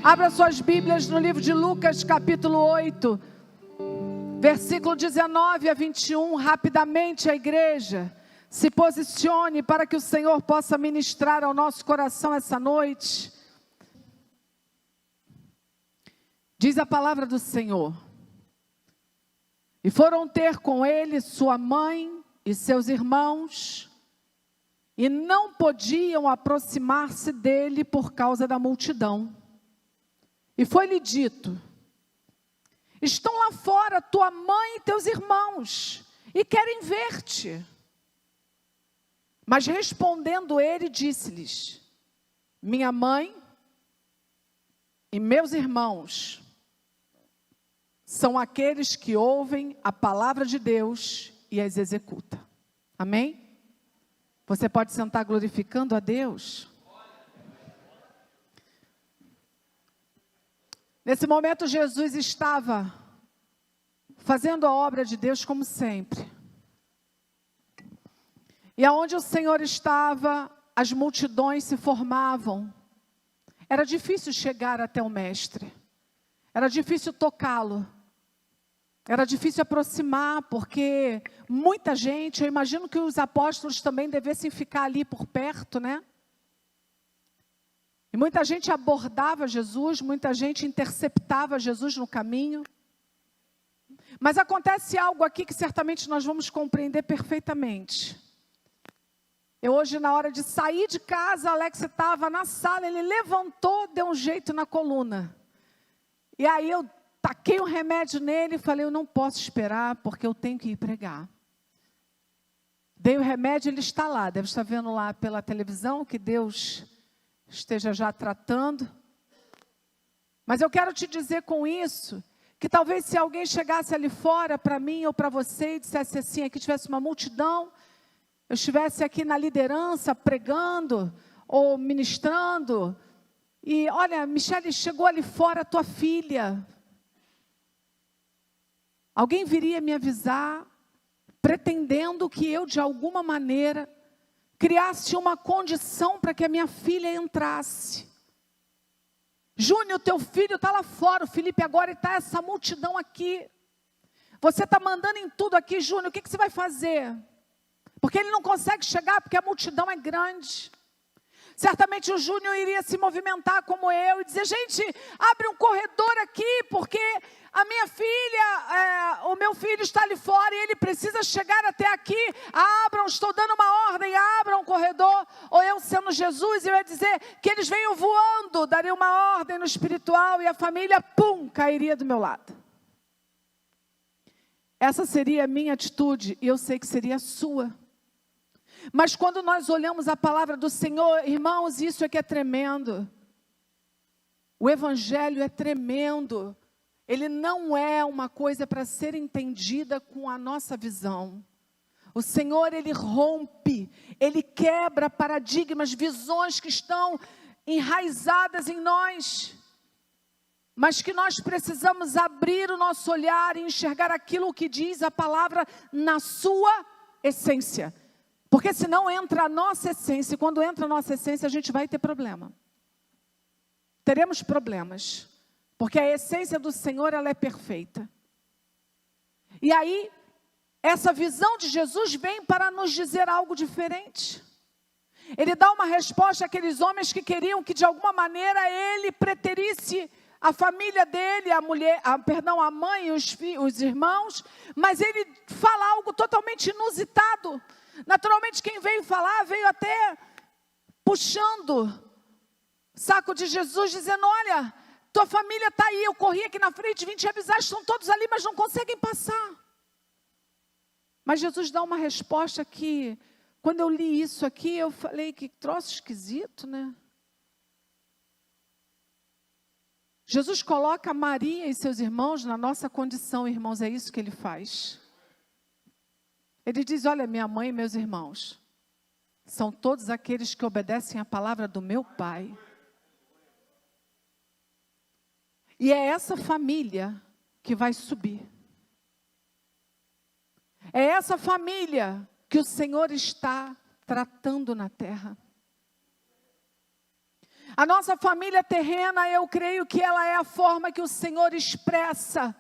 Abra suas Bíblias no livro de Lucas, capítulo 8, versículo 19 a 21. Rapidamente a igreja se posicione para que o Senhor possa ministrar ao nosso coração essa noite. Diz a palavra do Senhor: e foram ter com ele sua mãe e seus irmãos, e não podiam aproximar-se dele por causa da multidão. E foi-lhe dito: estão lá fora tua mãe e teus irmãos, e querem ver-te. Mas respondendo ele, disse-lhes: minha mãe e meus irmãos são aqueles que ouvem a palavra de Deus e as executa. Amém? Você pode sentar glorificando a Deus? Nesse momento Jesus estava fazendo a obra de Deus como sempre. E aonde o Senhor estava, as multidões se formavam. Era difícil chegar até o mestre. Era difícil tocá-lo. Era difícil aproximar, porque muita gente, eu imagino que os apóstolos também devessem ficar ali por perto, né? E muita gente abordava Jesus, muita gente interceptava Jesus no caminho. Mas acontece algo aqui que certamente nós vamos compreender perfeitamente. Eu hoje, na hora de sair de casa, Alex estava na sala, ele levantou, deu um jeito na coluna. E aí eu taquei um remédio nele e falei: eu não posso esperar, porque eu tenho que ir pregar. Dei o remédio, ele está lá, deve estar vendo lá pela televisão, que Deus esteja já tratando. Mas eu quero te dizer com isso, que talvez se alguém chegasse ali fora para mim ou para você e dissesse assim, aqui tivesse uma multidão, eu estivesse aqui na liderança pregando ou ministrando, e olha, Michele, chegou ali fora a tua filha. Alguém viria me avisar, pretendendo que eu de alguma maneira criasse uma condição para que a minha filha entrasse. Júnior, teu filho está lá fora, o Felipe agora está essa multidão aqui. Você está mandando em tudo aqui, Júnior, o que você vai fazer? Porque ele não consegue chegar, porque a multidão é grande. Certamente o Júnior iria se movimentar como eu e dizer: gente, abre um corredor aqui, porque a minha filha, o meu filho está ali fora e ele precisa chegar até aqui. Abram, estou dando uma ordem, abram um corredor. Ou eu, sendo Jesus, eu ia dizer que eles venham voando, daria uma ordem no espiritual e a família, pum, cairia do meu lado. Essa seria a minha atitude e eu sei que seria a sua. Mas quando nós olhamos a palavra do Senhor, irmãos, isso é que é tremendo. O Evangelho é tremendo. Ele não é uma coisa para ser entendida com a nossa visão. O Senhor, Ele rompe, Ele quebra paradigmas, visões que estão enraizadas em nós. Mas que nós precisamos abrir o nosso olhar e enxergar aquilo que diz a palavra na sua essência. Porque senão entra a nossa essência, e quando entra a nossa essência a gente vai ter problema. Teremos problemas, porque a essência do Senhor, ela é perfeita. E aí, essa visão de Jesus vem para nos dizer algo diferente. Ele dá uma resposta àqueles homens que queriam que de alguma maneira ele preterisse a família dele, a mãe e os irmãos, mas ele fala algo totalmente inusitado. Naturalmente, quem veio falar, veio até puxando o saco de Jesus, dizendo: olha, tua família está aí, eu corri aqui na frente, vim te avisar, estão todos ali, mas não conseguem passar. Mas Jesus dá uma resposta que, quando eu li isso aqui, eu falei: que troço esquisito, né? Jesus coloca Maria e seus irmãos na nossa condição, irmãos, é isso que Ele faz. Ele diz: olha, minha mãe e meus irmãos são todos aqueles que obedecem a palavra do meu Pai. E é essa família que vai subir. É essa família que o Senhor está tratando na terra. A nossa família terrena, eu creio que ela é a forma que o Senhor expressa,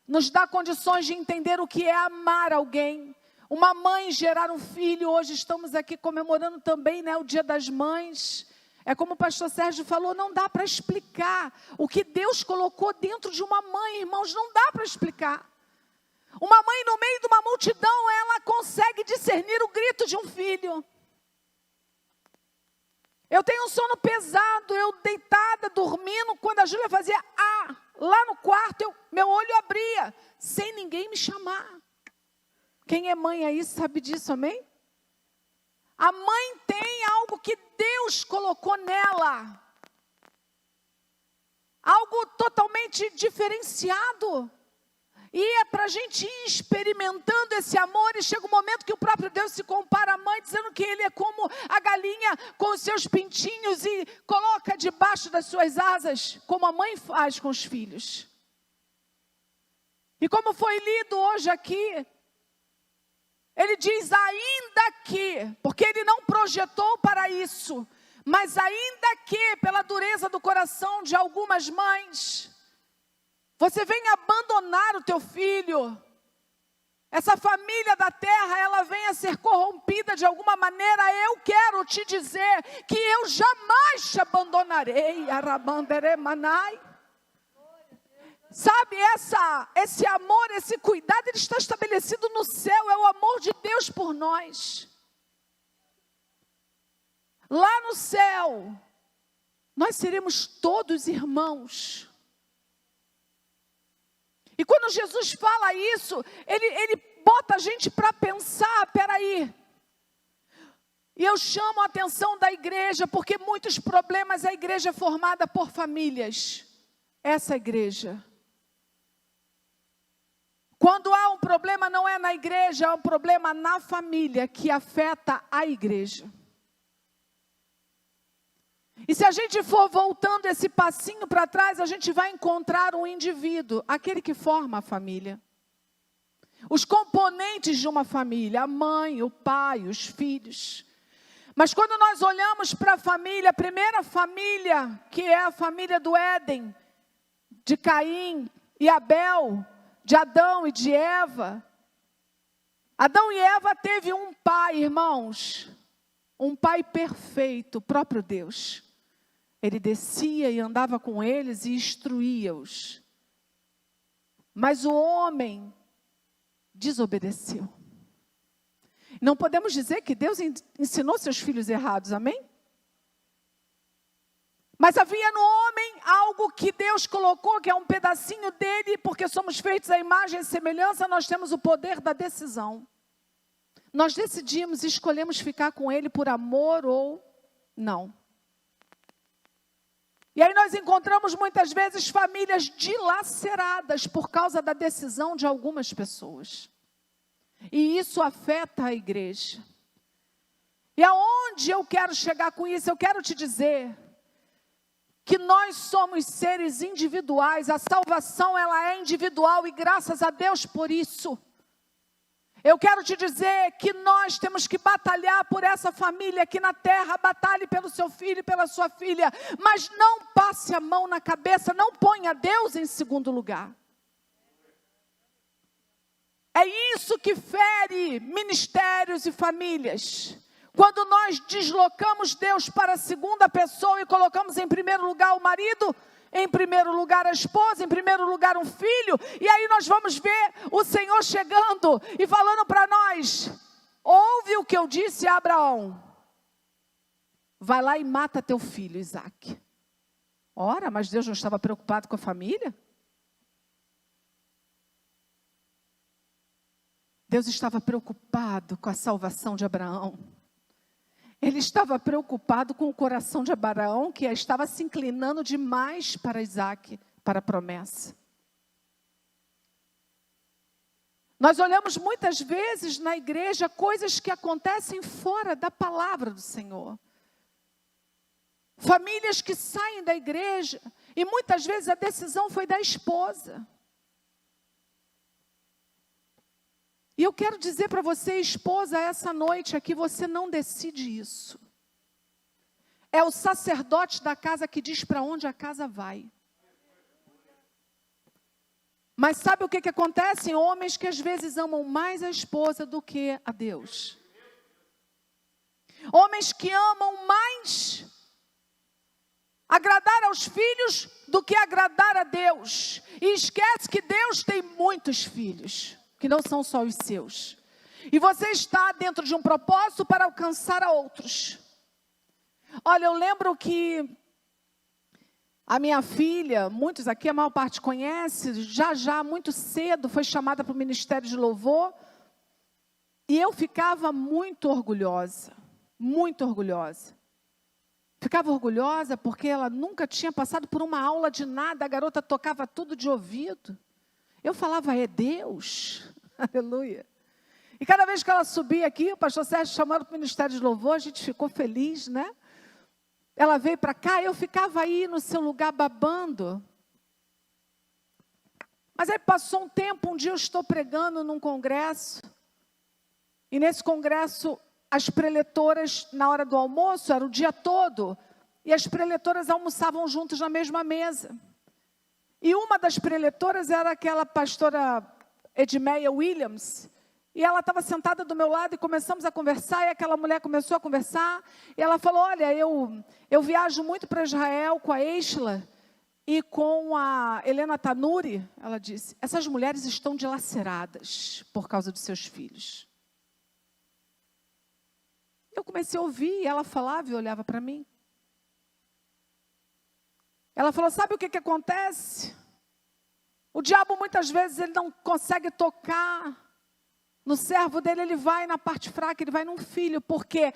nos dá condições de entender o que é amar alguém. Uma mãe gerar um filho, hoje estamos aqui comemorando também, né, o Dia das Mães. É como o pastor Sérgio falou, não dá para explicar o que Deus colocou dentro de uma mãe, irmãos, não dá para explicar. Uma mãe no meio de uma multidão, ela consegue discernir o grito de um filho. Eu tenho um sono pesado, eu deitada, dormindo, quando a Júlia fazia lá no quarto, meu olho abria, sem ninguém me chamar. Quem é mãe aí sabe disso, amém? A mãe tem algo que Deus colocou nela. Algo totalmente diferenciado. E é para a gente ir experimentando esse amor, e chega um momento que o próprio Deus se compara à mãe, dizendo que Ele é como a galinha com os seus pintinhos e coloca debaixo das suas asas, como a mãe faz com os filhos. E como foi lido hoje aqui, Ele diz ainda que, porque Ele não projetou para isso, mas ainda que pela dureza do coração de algumas mães, você vem abandonar o teu filho, essa família da terra, ela vem a ser corrompida de alguma maneira, eu quero te dizer que eu jamais te abandonarei, Arabanderemanai. Sabe, esse amor, esse cuidado, ele está estabelecido no céu, é o amor de Deus por nós. Lá no céu, nós seremos todos irmãos. E quando Jesus fala isso, ele bota a gente para pensar, peraí. E eu chamo a atenção da igreja, porque muitos problemas, a igreja é formada por famílias. Essa igreja. Quando há um problema, não é na igreja, é um problema na família, que afeta a igreja. E se a gente for voltando esse passinho para trás, a gente vai encontrar um indivíduo, aquele que forma a família. Os componentes de uma família, a mãe, o pai, os filhos. Mas quando nós olhamos para a família, a primeira família, que é a família do Éden, de Caim e Abel, de Adão e de Eva. Adão e Eva teve um pai, irmãos, um pai perfeito, o próprio Deus. Ele descia e andava com eles e instruía-os. Mas o homem desobedeceu. Não podemos dizer que Deus ensinou seus filhos errados, amém? Mas havia no homem algo que Deus colocou, que é um pedacinho dele, porque somos feitos à imagem e semelhança, nós temos o poder da decisão. Nós decidimos e escolhemos ficar com ele por amor ou não. E aí nós encontramos muitas vezes famílias dilaceradas por causa da decisão de algumas pessoas. E isso afeta a igreja. E aonde eu quero chegar com isso? Eu quero te dizer que nós somos seres individuais, a salvação ela é individual e graças a Deus por isso. Eu quero te dizer que nós temos que batalhar por essa família aqui na terra, batalhe pelo seu filho e pela sua filha, mas não passe a mão na cabeça, não ponha Deus em segundo lugar. É isso que fere ministérios e famílias. Quando nós deslocamos Deus para a segunda pessoa e colocamos em primeiro lugar o marido, em primeiro lugar a esposa, em primeiro lugar um filho, e aí nós vamos ver o Senhor chegando e falando para nós: ouve o que eu disse a Abraão, vai lá e mata teu filho Isaque. Ora, mas Deus não estava preocupado com a família? Deus estava preocupado com a salvação de Abraão. Ele estava preocupado com o coração de Abraão, que estava se inclinando demais para Isaque, para a promessa. Nós olhamos muitas vezes na igreja coisas que acontecem fora da palavra do Senhor. Famílias que saem da igreja e muitas vezes a decisão foi da esposa. E eu quero dizer para você, esposa, essa noite aqui, você não decide isso. É o sacerdote da casa que diz para onde a casa vai. Mas sabe o que acontece? Homens que às vezes amam mais a esposa do que a Deus. Homens que amam mais agradar aos filhos do que agradar a Deus. E esquece que Deus tem muitos filhos, que não são só os seus. E você está dentro de um propósito para alcançar a outros. Olha, eu lembro que a minha filha, muitos aqui, a maior parte conhece, já muito cedo foi chamada para o Ministério de Louvor. E eu ficava muito orgulhosa, muito orgulhosa. Ficava orgulhosa porque ela nunca tinha passado por uma aula de nada, a garota tocava tudo de ouvido. Eu falava, é Deus, aleluia. E cada vez que ela subia aqui, o pastor Sérgio chamando para o Ministério de Louvor, a gente ficou feliz, né? Ela veio para cá, eu ficava aí no seu lugar babando. Mas aí passou um tempo, um dia eu estou pregando num congresso. E nesse congresso, as preletoras, na hora do almoço, era o dia todo. E as preletoras almoçavam juntas na mesma mesa. E uma das preletoras era aquela pastora Edmeia Williams. E ela estava sentada do meu lado e começamos a conversar, e aquela mulher começou a conversar, e ela falou, olha, eu viajo muito para Israel com a Eichla e com a Helena Tanuri. Ela disse, essas mulheres estão dilaceradas por causa dos seus filhos. Eu comecei a ouvir, e ela falava e olhava para mim. Ela falou, sabe o que acontece? O diabo muitas vezes ele não consegue tocar no servo dele, ele vai na parte fraca, ele vai num filho, porque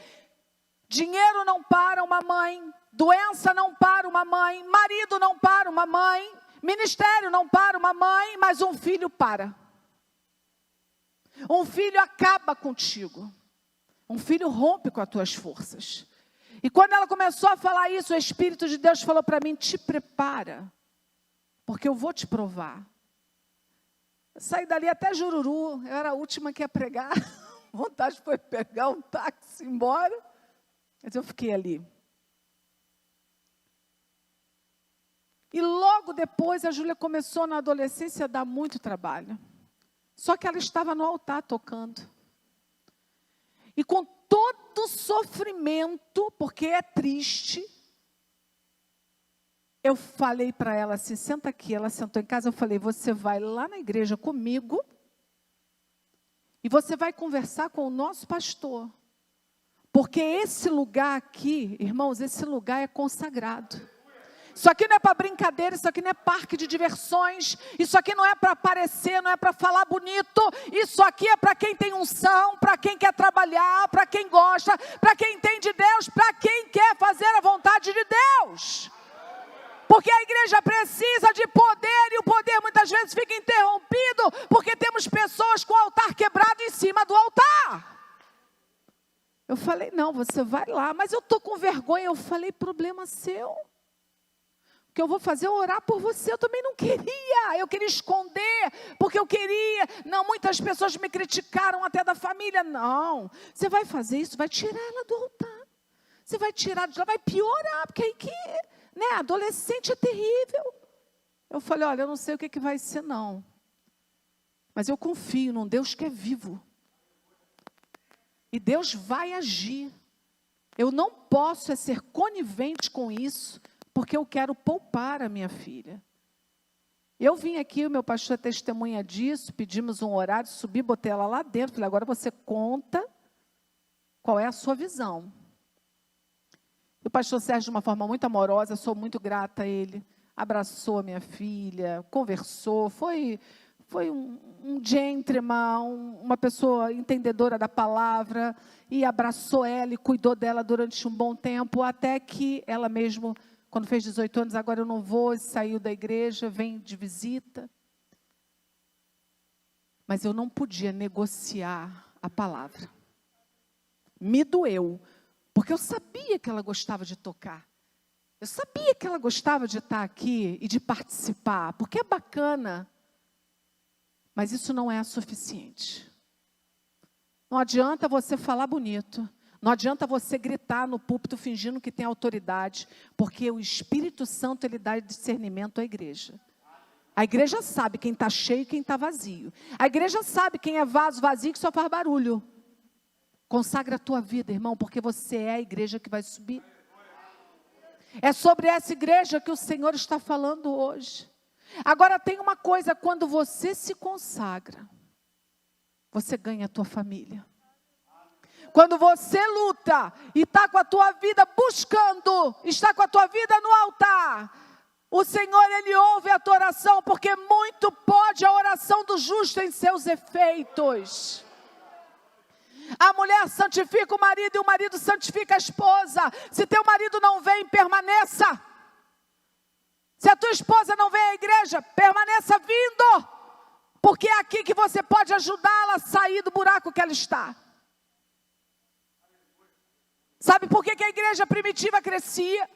dinheiro não para uma mãe, doença não para uma mãe, marido não para uma mãe, ministério não para uma mãe, mas um filho para. Um filho acaba contigo. Um filho rompe com as tuas forças. E quando ela começou a falar isso, o Espírito de Deus falou para mim, te prepara, porque eu vou te provar. Eu saí dali até Jururu, eu era a última que ia pregar, vontade foi pegar um táxi e ir embora, mas eu fiquei ali. E logo depois a Júlia começou na adolescência a dar muito trabalho. Só que ela estava no altar tocando. E com todo sofrimento, porque é triste, eu falei para ela assim, senta aqui. Ela sentou em casa, eu falei, você vai lá na igreja comigo e você vai conversar com o nosso pastor. Porque esse lugar aqui, irmãos, esse lugar é consagrado. Isso aqui não é para brincadeira, isso aqui não é parque de diversões, isso aqui não é para aparecer, não é para falar bonito, isso aqui é para quem tem unção, para quem quer trabalhar, para quem gosta, para quem entende Deus, para quem quer fazer a vontade de Deus. Porque a igreja precisa de poder e o poder muitas vezes fica interrompido porque temos pessoas com o altar quebrado em cima do altar. Eu falei, não, você vai lá, mas eu estou com vergonha. Eu falei, problema seu. O que eu vou fazer é orar por você. Eu também não queria, eu queria esconder, porque eu queria. Não, muitas pessoas me criticaram até da família. Não, você vai fazer isso, vai tirar ela do altar. Você vai tirar de lá, vai piorar, porque aí que... Né, adolescente é terrível. Eu falei, olha, eu não sei o que vai ser não. Mas eu confio num Deus que é vivo. E Deus vai agir. Eu não posso ser conivente com isso, porque eu quero poupar a minha filha. Eu vim aqui, o meu pastor é testemunha disso, pedimos um horário, subi, botei ela lá dentro. Falei, agora você conta qual é a sua visão. O pastor Sérgio, de uma forma muito amorosa, sou muito grata a ele, abraçou a minha filha, conversou, foi um gentleman, uma pessoa entendedora da palavra, e abraçou ela e cuidou dela durante um bom tempo, até que ela mesmo, quando fez 18 anos, agora eu não vou, saiu da igreja, vem de visita. Mas eu não podia negociar a palavra. Me doeu. Porque eu sabia que ela gostava de tocar. Eu sabia que ela gostava de estar aqui e de participar, porque é bacana. Mas isso não é suficiente. Não adianta você falar bonito. Não adianta você gritar no púlpito fingindo que tem autoridade, porque o Espírito Santo, ele dá discernimento à igreja. A igreja sabe quem está cheio e quem está vazio. A igreja sabe quem é vaso vazio que só faz barulho. Consagra a tua vida, irmão, porque você é a igreja que vai subir. É sobre essa igreja que o Senhor está falando hoje. Agora tem uma coisa, quando você se consagra, você ganha a tua família. Quando você luta e está com a tua vida buscando, está com a tua vida no altar, o Senhor, Ele ouve a tua oração, porque muito pode a oração do justo em seus efeitos. A mulher santifica o marido e o marido santifica a esposa. Se teu marido não vem, permaneça. Se a tua esposa não vem à igreja, permaneça vindo. Porque é aqui que você pode ajudá-la a sair do buraco que ela está. Sabe por que a igreja primitiva crescia?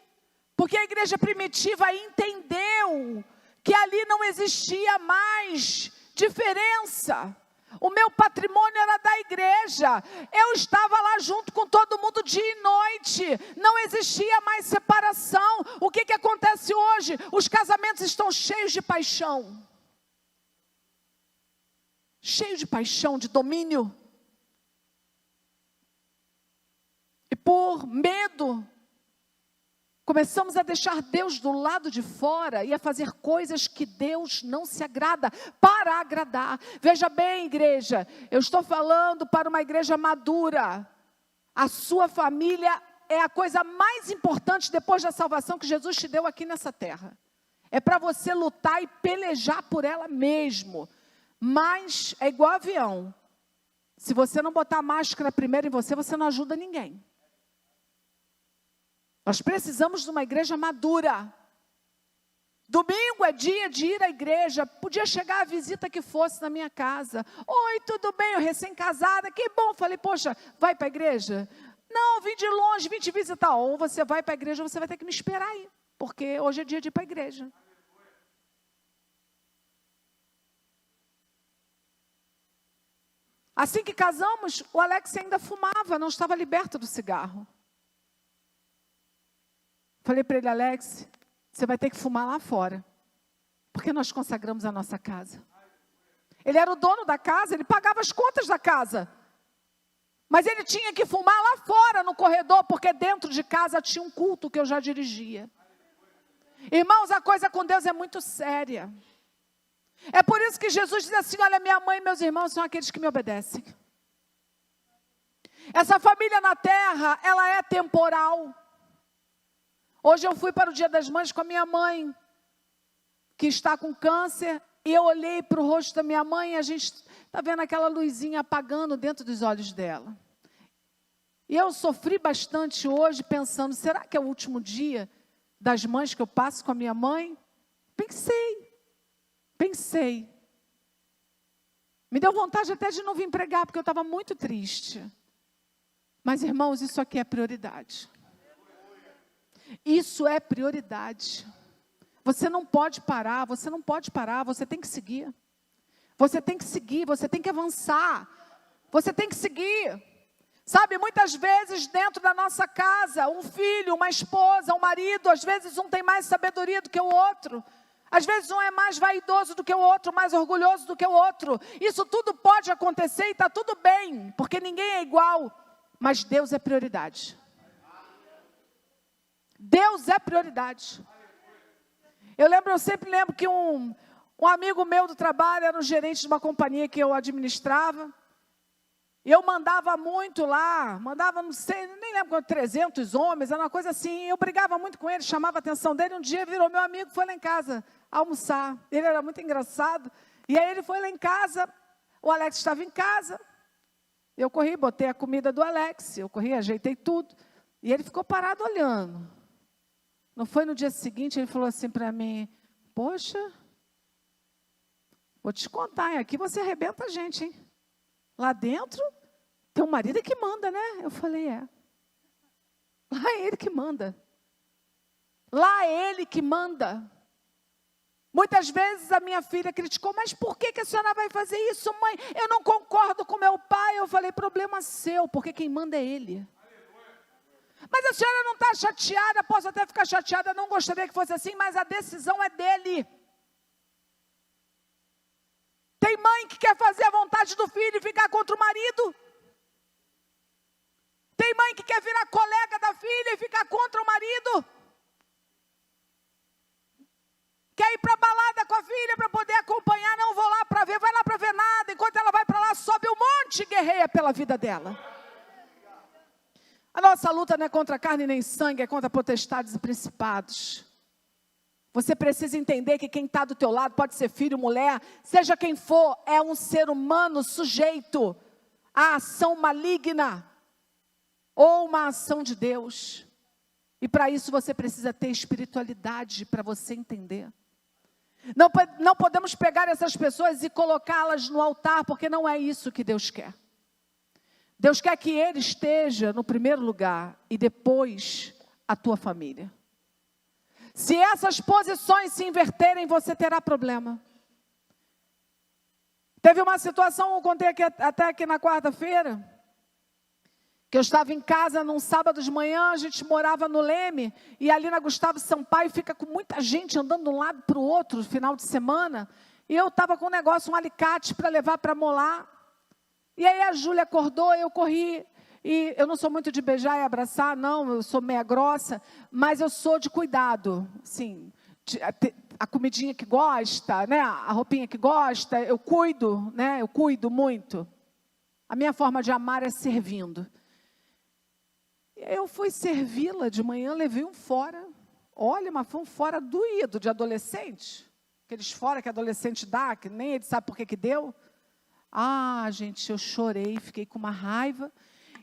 Porque a igreja primitiva entendeu que ali não existia mais diferença. O meu patrimônio era da igreja. Eu estava lá junto com todo mundo dia e noite. Não existia mais separação. O que acontece hoje? Os casamentos estão cheios de paixão. Cheios de paixão, de domínio. E por medo, começamos a deixar Deus do lado de fora e a fazer coisas que Deus não se agrada, para agradar. Veja bem, igreja, eu estou falando para uma igreja madura. A sua família é a coisa mais importante depois da salvação que Jesus te deu aqui nessa terra. É para você lutar e pelejar por ela mesmo. Mas é igual avião. Se você não botar a máscara primeiro em você, você não ajuda ninguém. Nós precisamos de uma igreja madura. Domingo é dia de ir à igreja. Podia chegar a visita que fosse na minha casa. Oi, tudo bem? Eu recém-casada. Que bom. Falei, poxa, vai para a igreja? Não, vim de longe, vim te visitar. Ou você vai para a igreja ou você vai ter que me esperar aí. Porque hoje é dia de ir para a igreja. Assim que casamos, o Alex ainda fumava, não estava liberto do cigarro. Falei para ele, Alex, você vai ter que fumar lá fora, porque nós consagramos a nossa casa. Ele era o dono da casa, ele pagava as contas da casa. Mas ele tinha que fumar lá fora, no corredor, porque dentro de casa tinha um culto que eu já dirigia. Irmãos, a coisa com Deus é muito séria. É por isso que Jesus diz assim, olha, minha mãe e meus irmãos são aqueles que me obedecem. Essa família na terra, ela é temporal. Hoje eu fui para o Dia das Mães com a minha mãe, que está com câncer, e eu olhei para o rosto da minha mãe e a gente está vendo aquela luzinha apagando dentro dos olhos dela. E eu sofri bastante hoje pensando, será que é o último dia das mães que eu passo com a minha mãe? Pensei. Me deu vontade até de não vir pregar, porque eu estava muito triste. Mas, irmãos, isso aqui é prioridade. Isso é prioridade. Você não pode parar, você tem que seguir. Você tem que seguir, você tem que avançar. Você tem que seguir. Sabe, muitas vezes dentro da nossa casa, um filho, uma esposa, um marido, às vezes um tem mais sabedoria do que o outro. Às vezes um é mais vaidoso do que o outro, mais orgulhoso do que o outro. Isso tudo pode acontecer e está tudo bem, porque ninguém é igual. Mas Deus é prioridade. Deus é prioridade. Eu sempre lembro que um amigo meu do trabalho era um gerente de uma companhia que eu administrava. E eu mandava muito lá, não sei, nem lembro quanto, 300 homens, era uma coisa assim. Eu brigava muito com ele, chamava a atenção dele. Um dia virou meu amigo, foi lá em casa almoçar. Ele era muito engraçado. E aí ele foi lá em casa, o Alex estava em casa. Eu corri, botei a comida do Alex, ajeitei tudo. E ele ficou parado olhando. Não foi no dia seguinte, ele falou assim para mim, poxa, vou te contar, hein? Aqui você arrebenta a gente, hein? Lá dentro, teu marido é que manda, né? Eu falei, é. Lá é ele que manda. Lá é ele que manda. Muitas vezes a minha filha criticou, mas por que a senhora vai fazer isso, mãe? Eu não concordo com meu pai. Eu falei, problema seu, porque quem manda é ele. Mas a senhora não está chateada, posso até ficar chateada, não gostaria que fosse assim, mas a decisão é dele. Tem mãe que quer fazer a vontade do filho e ficar contra o marido. Tem mãe que quer virar colega da filha e ficar contra o marido. Quer ir para a balada com a filha para poder acompanhar, não vou lá para ver, vai lá para ver nada. Enquanto ela vai para lá, sobe um monte e guerreia pela vida dela. A nossa luta não é contra carne nem sangue, é contra potestades e principados. Você precisa entender que quem está do teu lado pode ser filho, mulher, seja quem for, é um ser humano sujeito à ação maligna ou uma ação de Deus. E para isso você precisa ter espiritualidade para você entender. Não podemos pegar essas pessoas e colocá-las no altar, porque não é isso que Deus quer. Deus quer que Ele esteja no primeiro lugar e depois a tua família. Se essas posições se inverterem, você terá problema. Teve uma situação, eu contei até aqui na quarta-feira, que eu estava em casa num sábado de manhã, a gente morava no Leme, e ali na Gustavo Sampaio fica com muita gente andando de um lado para o outro, no final de semana, e eu estava com um negócio, um alicate para levar para molar, e aí a Júlia acordou, eu corri, e eu não sou muito de beijar e abraçar, não, eu sou meia grossa, mas eu sou de cuidado, assim, a comidinha que gosta, né, a roupinha que gosta, eu cuido, né, eu cuido muito. A minha forma de amar é servindo. Eu fui servi-la de manhã, levei um fora. Olha, mas foi um fora doído de adolescente. Aqueles fora que adolescente dá, que nem ele sabe por que deu. Ah, gente, eu chorei, fiquei com uma raiva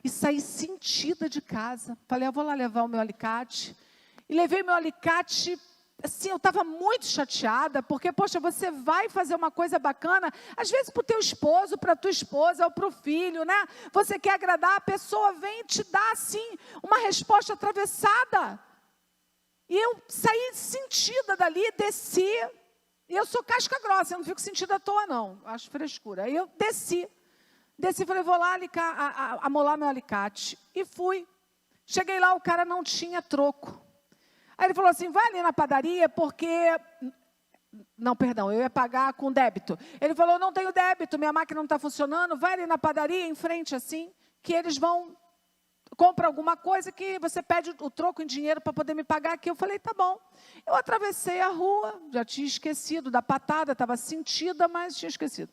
e saí sentida de casa. Falei, eu vou lá levar o meu alicate. E levei meu alicate, assim, eu estava muito chateada, porque, poxa, você vai fazer uma coisa bacana, às vezes para o teu esposo, para a tua esposa, ou para o filho, né? Você quer agradar, a pessoa vem e te dá, assim, uma resposta atravessada. E eu saí sentida dali, desci, e eu sou casca grossa, eu não fico sentida à toa, não, acho frescura. Aí eu desci, falei, vou lá amolar meu alicate, e fui. Cheguei lá, o cara não tinha troco. Aí ele falou assim, vai ali na padaria, porque... Não, perdão, eu ia pagar com débito. Ele falou, não tenho débito, minha máquina não está funcionando, vai ali na padaria, em frente assim, que eles vão... Compra alguma coisa que você pede o troco em dinheiro para poder me pagar aqui. Eu falei, tá bom. Eu atravessei a rua, já tinha esquecido da patada, estava sentida, mas tinha esquecido.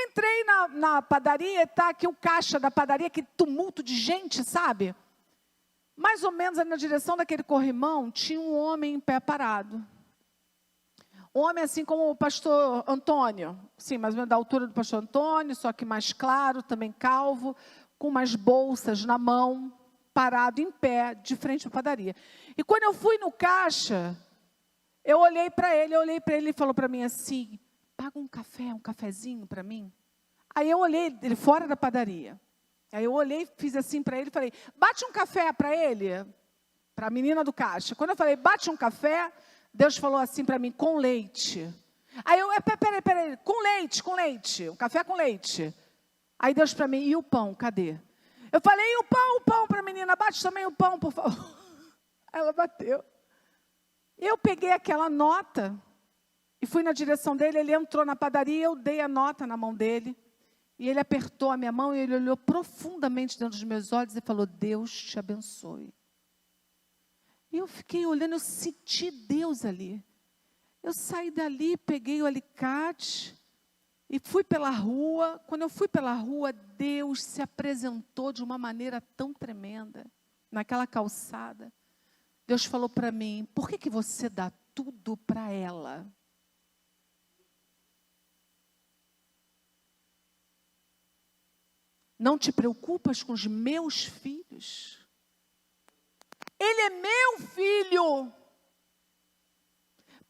Entrei na padaria, está aqui o caixa da padaria, que tumulto de gente, sabe? Mais ou menos ali na direção daquele corrimão, tinha um homem em pé parado. Um homem assim como o pastor Antônio, sim, mais ou menos da altura do pastor Antônio, só que mais claro, também calvo, com umas bolsas na mão, parado em pé, de frente à padaria. E quando eu fui no caixa, eu olhei para ele, ele falou para mim assim, paga um café, um cafezinho para mim. Aí eu olhei, ele fora da padaria. Aí eu olhei, fiz assim para ele e falei, bate um café para ele, para a menina do caixa. Quando eu falei, bate um café, Deus falou assim para mim, com leite. Aí eu, peraí, com leite, um café com leite. Aí Deus para mim, e o pão, cadê? Eu falei, e o pão para a menina, bate também o pão, por favor. Ela bateu. Eu peguei aquela nota e fui na direção dele, ele entrou na padaria, eu dei a nota na mão dele. E ele apertou a minha mão e ele olhou profundamente dentro dos meus olhos e falou, Deus te abençoe. E eu fiquei olhando, eu senti Deus ali. Eu saí dali, peguei o alicate e fui pela rua. Quando eu fui pela rua, Deus se apresentou de uma maneira tão tremenda, naquela calçada. Deus falou para mim, por que você dá tudo para ela? Não te preocupas com os meus filhos? Ele é meu filho.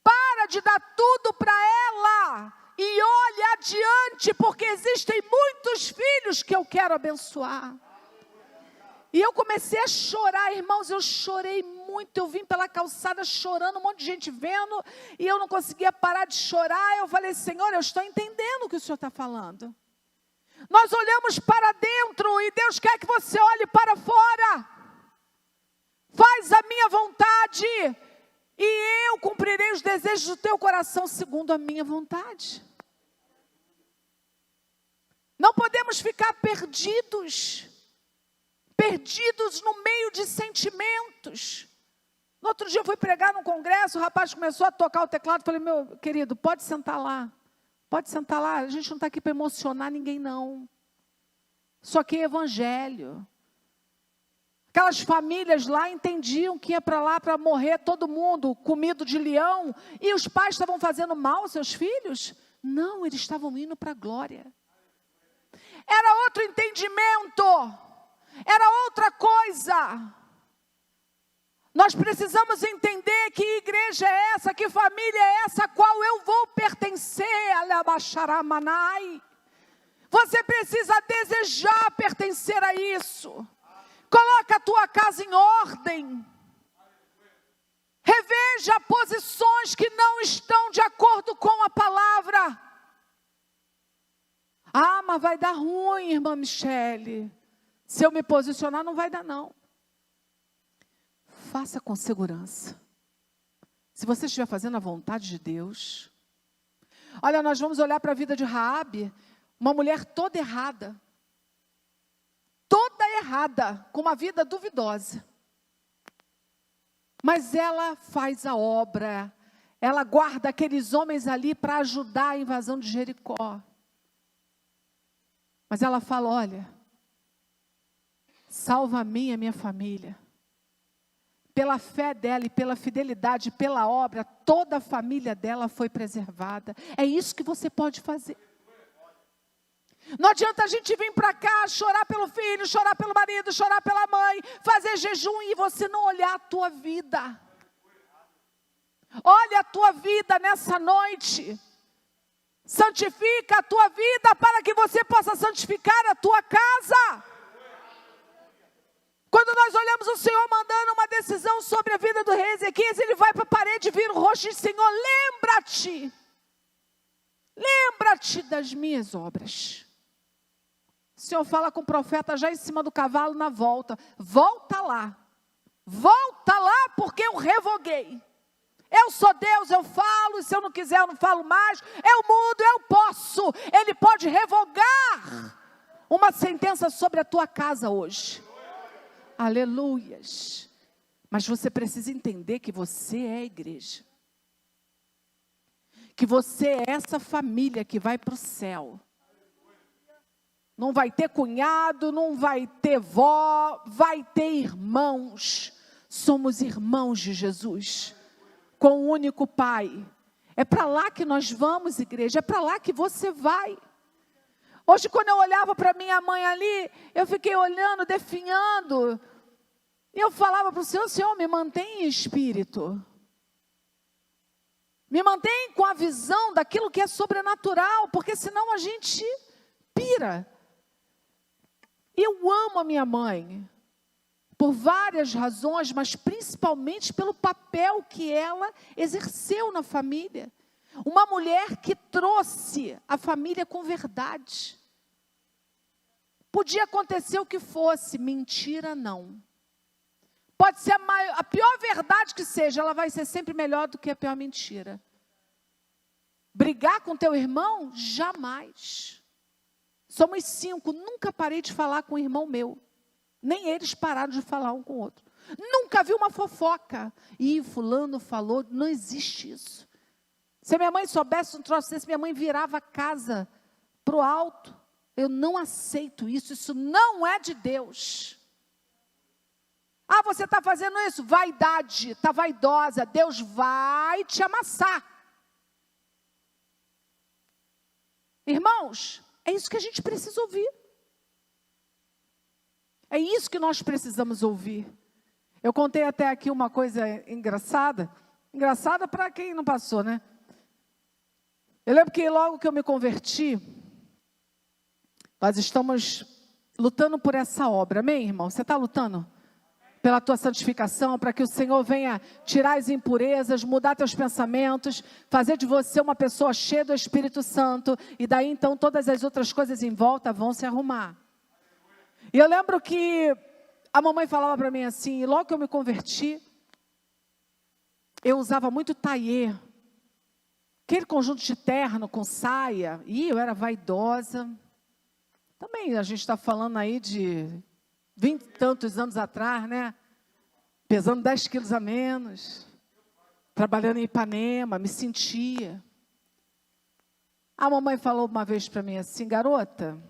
Para de dar tudo para ela e olhe adiante, porque existem muitos filhos que eu quero abençoar. E eu comecei a chorar, irmãos, eu chorei muito, eu vim pela calçada chorando, um monte de gente vendo, e eu não conseguia parar de chorar. Eu falei, Senhor, eu estou entendendo o que o Senhor está falando. Nós olhamos para dentro e Deus quer que você olhe para fora. Faz a minha vontade e eu cumprirei os desejos do teu coração segundo a minha vontade. Não podemos ficar perdidos no meio de sentimentos. No outro dia eu fui pregar num congresso, o rapaz começou a tocar o teclado, falei, meu querido, pode sentar lá, a gente não está aqui para emocionar ninguém não. Isso aqui é evangelho. Aquelas famílias lá entendiam que ia para lá para morrer todo mundo, comido de leão, e os pais estavam fazendo mal aos seus filhos? Não, eles estavam indo para a glória. Era outro entendimento, era outra coisa. Nós precisamos entender que igreja é essa, que família é essa, a qual eu vou pertencer. Alabaxaramanai. Você precisa desejar pertencer a isso. Coloca a tua casa em ordem. Reveja posições que não estão de acordo com a palavra. Ah, mas vai dar ruim, irmã Michele. Se eu me posicionar, não vai dar não. Faça com segurança. Se você estiver fazendo a vontade de Deus. Olha, nós vamos olhar para a vida de Raabe, uma mulher toda errada, com uma vida duvidosa. Mas ela faz a obra, ela guarda aqueles homens ali para ajudar a invasão de Jericó. Mas ela fala, olha, salva a mim e a minha família. Pela fé dela e pela fidelidade, pela obra, toda a família dela foi preservada. É isso que você pode fazer. Não adianta a gente vir para cá, chorar pelo filho, chorar pelo marido, chorar pela mãe, fazer jejum e você não olhar a tua vida. Olha a tua vida nessa noite. Santifica a tua vida para que você possa santificar a tua casa. Quando nós olhamos o Senhor mandando uma decisão sobre a vida do rei Ezequias, ele vai para a parede e vira o rosto e diz, Senhor, lembra-te das minhas obras. O Senhor fala com o profeta já em cima do cavalo na volta. Volta lá porque eu revoguei. Eu sou Deus, eu falo, e se eu não quiser eu não falo mais. Eu mudo, eu posso. Ele pode revogar uma sentença sobre a tua casa hoje. Aleluias. Mas você precisa entender que você é a igreja. Que você é essa família que vai para o céu. Não vai ter cunhado, não vai ter vó, vai ter irmãos. Somos irmãos de Jesus, com o único Pai. É para lá que nós vamos, igreja, é para lá que você vai. Hoje, quando eu olhava para minha mãe ali, eu fiquei olhando, definhando. E eu falava para o Senhor, Senhor, me mantém em espírito. Me mantém com a visão daquilo que é sobrenatural, porque senão a gente pira. Eu amo a minha mãe, por várias razões, mas principalmente pelo papel que ela exerceu na família. Uma mulher que trouxe a família com verdade. Podia acontecer o que fosse, mentira não. Pode ser a pior verdade que seja, ela vai ser sempre melhor do que a pior mentira. Brigar com teu irmão? Jamais. Somos 5, nunca parei de falar com um irmão meu. Nem eles pararam de falar um com o outro. Nunca vi uma fofoca. Ih, fulano falou, não existe isso. Se a minha mãe soubesse um troço desse, minha mãe virava a casa para o alto. Eu não aceito isso, isso não é de Deus. Ah, você está fazendo isso? Vaidade, está vaidosa, Deus vai te amassar. Irmãos, é isso que a gente precisa ouvir. É isso que nós precisamos ouvir. Eu contei até aqui uma coisa engraçada. Engraçada para quem não passou, né? Eu lembro que logo que eu me converti, nós estamos lutando por essa obra. Amém, irmão? Você está lutando pela tua santificação, para que o Senhor venha tirar as impurezas, mudar teus pensamentos, fazer de você uma pessoa cheia do Espírito Santo, e daí então todas as outras coisas em volta vão se arrumar. E eu lembro que a mamãe falava para mim assim, e logo que eu me converti, eu usava muito taillé, aquele conjunto de terno com saia, e eu era vaidosa. Também a gente está falando aí de 20 e tantos anos atrás, né? Pesando 10 quilos a menos, trabalhando em Ipanema, me sentia. A mamãe falou uma vez para mim assim, garota,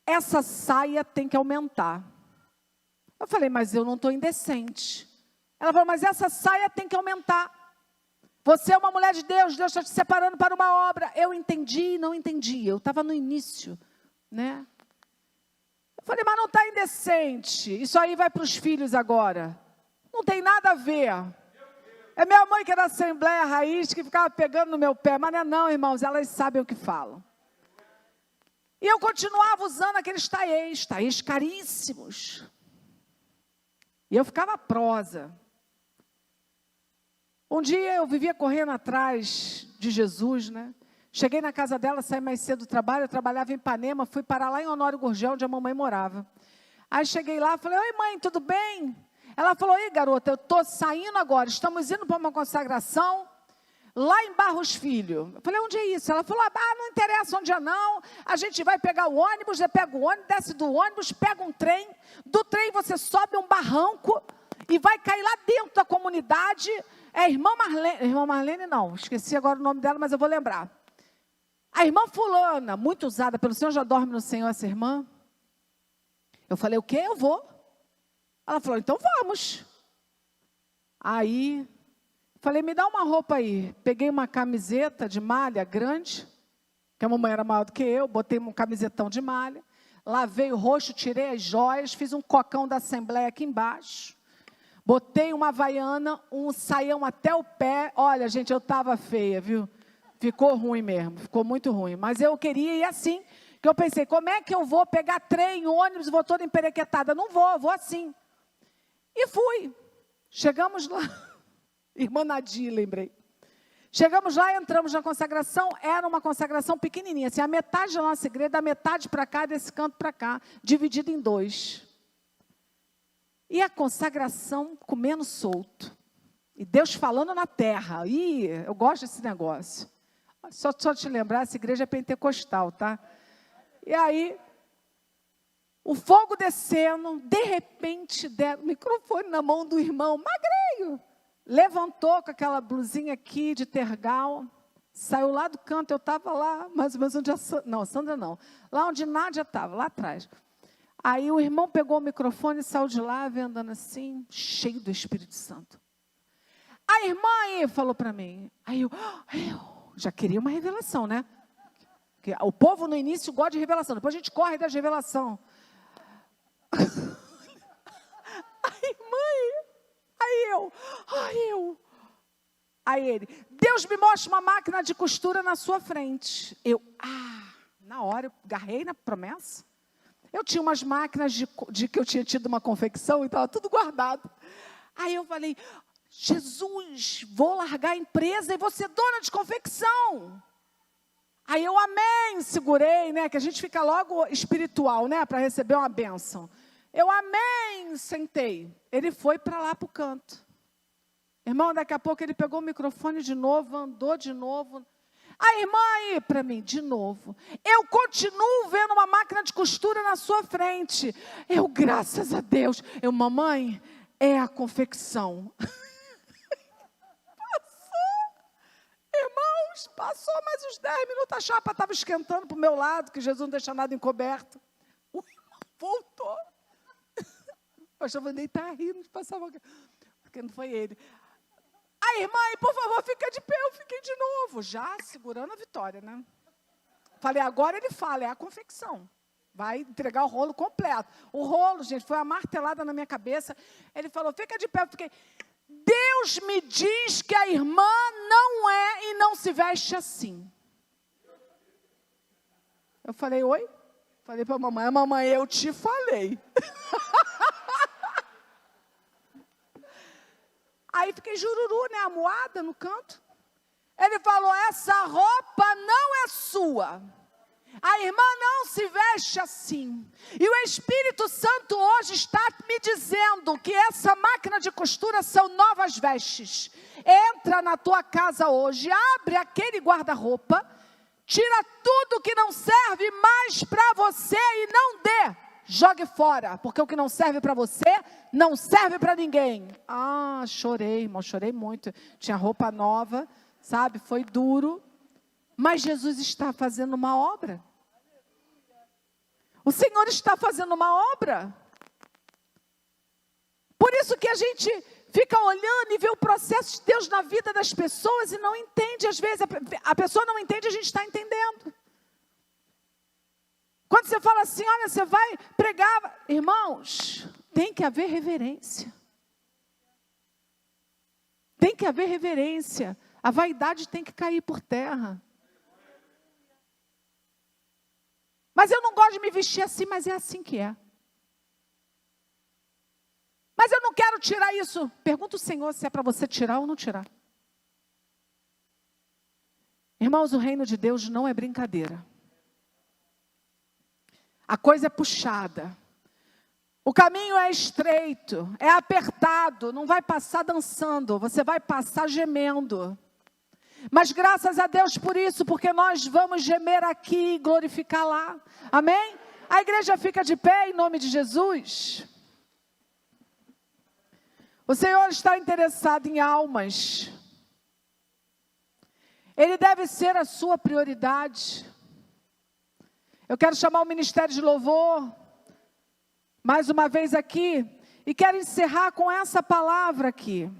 essa saia tem que aumentar. Eu falei, mas eu não estou indecente. Ela falou, mas essa saia tem que aumentar. Você é uma mulher de Deus, Deus está te separando para uma obra. Eu entendi e não entendi, eu estava no início, né? Eu falei, mas não está indecente, isso aí vai para os filhos agora. Não tem nada a ver. É minha mãe que era da Assembleia Raiz, que ficava pegando no meu pé. Mas não é não, irmãos, elas sabem o que falam. E eu continuava usando aqueles taillés caríssimos. E eu ficava prosa. Um dia eu vivia correndo atrás de Jesus, né? Cheguei na casa dela, saí mais cedo do trabalho, eu trabalhava em Ipanema, fui parar lá em Honório Gurgel, onde a mamãe morava. Aí cheguei lá, falei, oi mãe, tudo bem? Ela falou, ei garota, eu estou saindo agora, estamos indo para uma consagração lá em Barros Filho. Eu falei, onde é isso? Ela falou, não interessa onde é não, a gente vai pegar o ônibus, você pega o ônibus, desce do ônibus, pega um trem, do trem você sobe um barranco e vai cair lá dentro da comunidade. É irmã Marlene não, esqueci agora o nome dela, mas eu vou lembrar. A irmã fulana, muito usada pelo Senhor, já dorme no Senhor essa irmã? Eu falei, o quê? Eu vou. Ela falou, então vamos. Aí, falei, me dá uma roupa aí. Peguei uma camiseta de malha grande, que a mamãe era maior do que eu, botei um camisetão de malha, lavei o rosto, tirei as joias, fiz um cocão da Assembleia aqui embaixo, botei uma havaiana, um saião até o pé. Olha, gente, eu estava feia, viu? Ficou ruim mesmo, ficou muito ruim. Mas eu queria ir assim, que eu pensei, como é que eu vou pegar trem, ônibus, vou toda emperequetada? Não vou, vou assim. E fui. Chegamos lá, irmã Nadia, lembrei. Chegamos lá, entramos na consagração, era uma consagração pequenininha, assim, a metade da nossa igreja, da metade para cá, desse canto para cá, dividida em dois. E a consagração comendo solto. E Deus falando na terra. Ih, eu gosto desse negócio. Só te lembrar, essa igreja é pentecostal, tá? E aí, o fogo descendo, de repente, o microfone na mão do irmão, magreio, levantou com aquela blusinha aqui de tergal, saiu lá do canto, eu estava lá, mais ou menos onde Sandra não, lá onde Nádia estava, lá atrás. Aí o irmão pegou o microfone e saiu de lá, andando assim, cheio do Espírito Santo. A irmã aí falou para mim, aí eu já queria uma revelação, né? Porque o povo no início gosta de revelação, depois a gente corre das revelação. Aí ele, Deus me mostra uma máquina de costura na sua frente. Na hora eu agarrei na promessa. Eu tinha umas máquinas de que eu tinha tido uma confecção e estava tudo guardado. Aí eu falei, Jesus, vou largar a empresa e vou ser dona de confecção. Aí eu amém, segurei, né? Que a gente fica logo espiritual, né? Para receber uma bênção. Eu amém, sentei. Ele foi para lá para o canto. Irmão, daqui a pouco ele pegou o microfone de novo, andou de novo. A irmã aí para mim, de novo. Eu continuo vendo uma máquina de costura na sua frente. Eu, graças a Deus. Mamãe, é a confecção. Passou mais uns 10 minutos, a chapa estava esquentando para o meu lado, que Jesus não deixa nada encoberto. O irmão voltou. O pastor Vanei está rindo de passar uma... Porque não foi ele. A irmã, por favor, fica de pé. Eu fiquei de novo, já segurando a vitória, né? Falei, agora ele fala, é a confecção. Vai entregar o rolo completo. O rolo, gente, foi uma martelada na minha cabeça. Ele falou, fica de pé. Eu fiquei... Deus me diz que a irmã não é e não se veste assim. Eu falei, oi? Falei para a mamãe, eu te falei. Aí fiquei jururu, né, amuada no canto. Ele falou, essa roupa não é sua. A irmã não se veste assim. E o Espírito Santo hoje está me dizendo que essa máquina de costura são novas vestes. Entra na tua casa hoje, abre aquele guarda-roupa, tira tudo que não serve mais para você e não dê. Jogue fora, porque o que não serve para você, não serve para ninguém. Ah, chorei, irmão, chorei muito. Tinha roupa nova, sabe, foi duro. Mas Jesus está fazendo uma obra. O Senhor está fazendo uma obra. Por isso que a gente fica olhando e vê o processo de Deus na vida das pessoas e não entende. Às vezes a pessoa não entende, a gente está entendendo. Quando você fala assim, olha, você vai pregar. Irmãos, tem que haver reverência. Tem que haver reverência. A vaidade tem que cair por terra. Mas eu não gosto de me vestir assim, mas é assim que é. Mas eu não quero tirar isso. Pergunta o Senhor se é para você tirar ou não tirar. Irmãos, o reino de Deus não é brincadeira. A coisa é puxada. O caminho é estreito, é apertado, não vai passar dançando, você vai passar gemendo. Mas graças a Deus por isso, porque nós vamos gemer aqui e glorificar lá. Amém? A igreja fica de pé em nome de Jesus. O Senhor está interessado em almas. Ele deve ser a sua prioridade. Eu quero chamar o Ministério de Louvor, mais uma vez aqui, e quero encerrar com essa palavra aqui.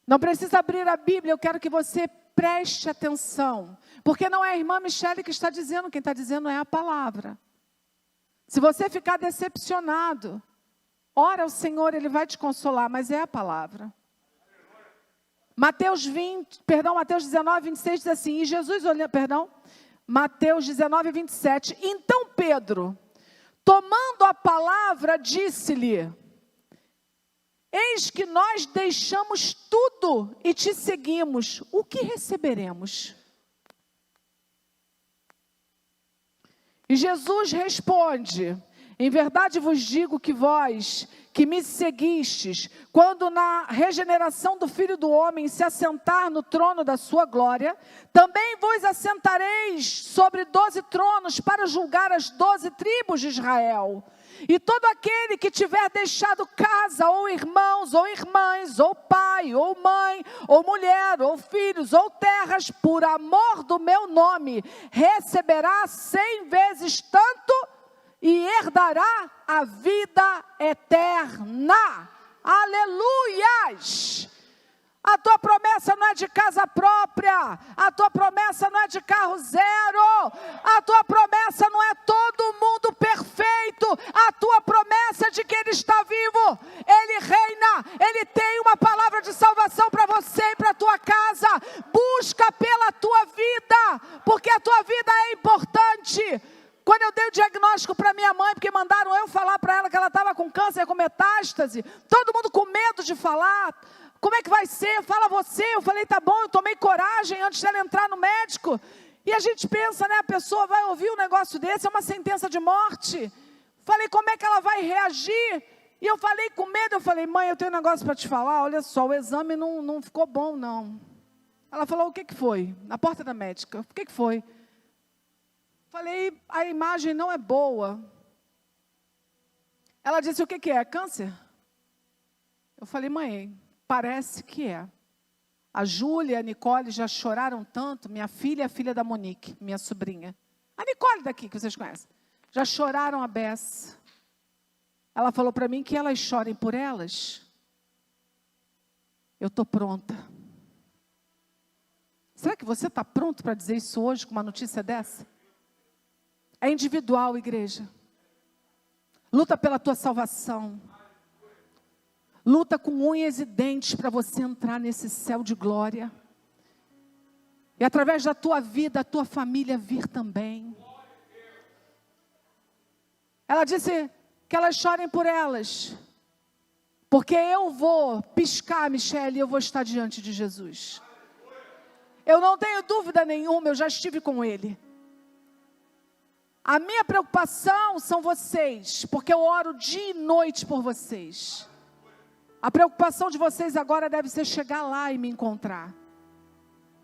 Não precisa abrir a Bíblia, eu quero que você preste atenção, porque não é a irmã Michele que está dizendo, quem está dizendo é a palavra. Se você ficar decepcionado, ora ao Senhor, Ele vai te consolar, mas é a palavra. Mateus 19, 26 diz assim, e Jesus olhando, Mateus 19, 27. Então Pedro, tomando a palavra, disse-lhe, eis que nós deixamos tudo e te seguimos, o que receberemos? E Jesus responde, em verdade vos digo que vós, que me seguistes, quando na regeneração do Filho do Homem se assentar no trono da sua glória, também vos assentareis sobre 12 tronos para julgar as 12 tribos de Israel. E todo aquele que tiver deixado casa, ou irmãos, ou irmãs, ou pai, ou mãe, ou mulher, ou filhos, ou terras, por amor do meu nome, receberá 100 vezes tanto, e herdará a vida eterna. Aleluias! A tua promessa não é de casa própria, a tua promessa não é de carro zero, a tua promessa não é todo mundo perfeito, a tua promessa é de que Ele está vivo, Ele reina, Ele tem uma palavra de salvação para você e para a tua casa. Busca pela tua vida, porque a tua vida é importante. Quando eu dei o diagnóstico para minha mãe, porque mandaram eu falar para ela que ela estava com câncer, com metástase, todo mundo com medo de falar, como é que vai ser? Fala você. Eu falei, tá bom, eu tomei coragem antes dela entrar no médico. E a gente pensa, né, a pessoa vai ouvir um negócio desse, é uma sentença de morte. Falei, como é que ela vai reagir? E eu falei com medo, eu falei, mãe, eu tenho um negócio para te falar, olha só, o exame não ficou bom não. Ela falou, o que que foi? Na porta da médica, o que que foi? Falei, a imagem não é boa. Ela disse, o que que é? Câncer? Eu falei, mãe, parece que é. A Júlia e a Nicole já choraram tanto, minha filha e a filha da Monique, minha sobrinha. A Nicole daqui, que vocês conhecem. Já choraram a beça. Ela falou para mim que elas chorem por elas. Eu estou pronta. Será que você está pronto para dizer isso hoje com uma notícia dessa? É individual, igreja. Luta pela tua salvação. Luta com unhas e dentes para você entrar nesse céu de glória. E através da tua vida, a tua família vir também. Ela disse que elas chorem por elas. Porque eu vou piscar, Michele, e eu vou estar diante de Jesus. Eu não tenho dúvida nenhuma, eu já estive com Ele. A minha preocupação são vocês, porque eu oro dia e noite por vocês. A preocupação de vocês agora deve ser chegar lá e me encontrar.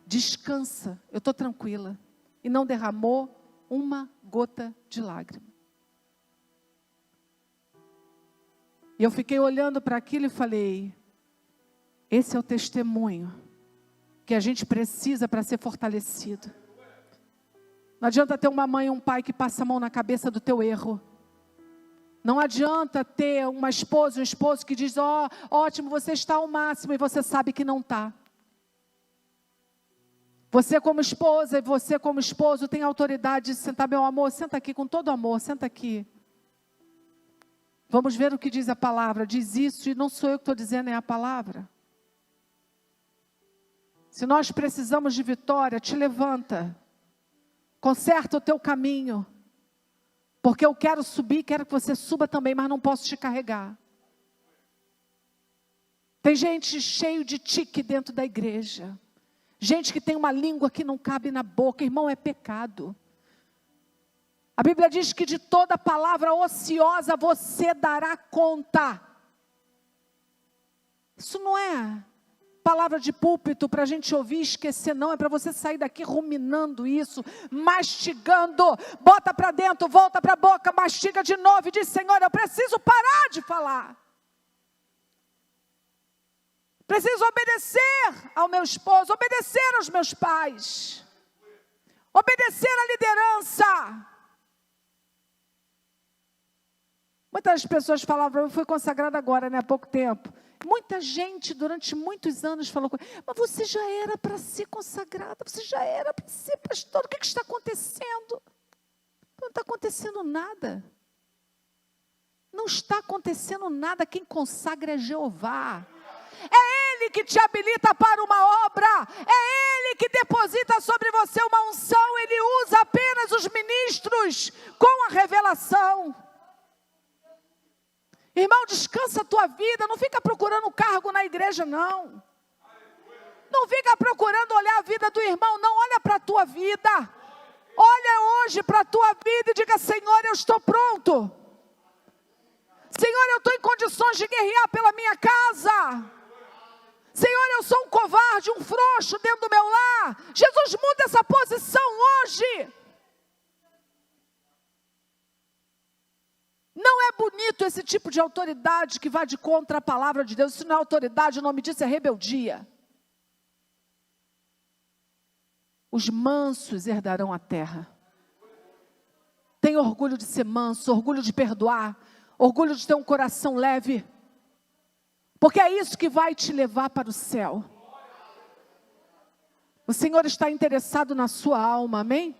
Descansa, eu estou tranquila. E não derramou uma gota de lágrima. E eu fiquei olhando para aquilo e falei, esse é o testemunho que a gente precisa para ser fortalecido. Não adianta ter uma mãe e um pai que passa a mão na cabeça do teu erro. Não adianta ter uma esposa e um esposo que diz, ótimo, você está ao máximo, e você sabe que não está. Você como esposa e você como esposo tem autoridade de sentar, meu amor, senta aqui com todo amor, senta aqui. Vamos ver o que diz a palavra, diz isso, e não sou eu que estou dizendo, é a palavra. Se nós precisamos de vitória, te levanta. Conserta o teu caminho. Porque eu quero subir, quero que você suba também, mas não posso te carregar. Tem gente cheio de tique dentro da igreja. Gente que tem uma língua que não cabe na boca. Irmão, é pecado. A Bíblia diz que de toda palavra ociosa você dará conta. Isso não é palavra de púlpito para a gente ouvir e esquecer, não. É para você sair daqui ruminando isso, mastigando. Bota para dentro, volta para a boca, mastiga de novo e diz, Senhor, eu preciso parar de falar. Preciso obedecer ao meu esposo, obedecer aos meus pais. Obedecer à liderança. Muitas pessoas falavam, eu fui consagrada agora, há pouco tempo. Muita gente, durante muitos anos, falou, mas você já era para ser consagrada, você já era para ser pastor, o que está acontecendo? Não está acontecendo nada. Não está acontecendo nada, quem consagra é Jeová. É Ele que te habilita para uma obra, é Ele que deposita sobre você uma unção, Ele usa apenas os ministros com a revelação. Irmão, descansa a tua vida, não fica procurando cargo na igreja, não. Não fica procurando olhar a vida do irmão, não, olha para a tua vida. Olha hoje para a tua vida e diga, Senhor, eu estou pronto. Senhor, eu estou em condições de guerrear pela minha casa. Senhor, eu sou um covarde, um frouxo dentro do meu lar. Jesus, muda essa posição hoje. Não é bonito esse tipo de autoridade que vai de contra a palavra de Deus. Isso não é autoridade, o nome disso é rebeldia. Os mansos herdarão a terra. Tenha orgulho de ser manso, orgulho de perdoar, orgulho de ter um coração leve. Porque é isso que vai te levar para o céu. O Senhor está interessado na sua alma, amém?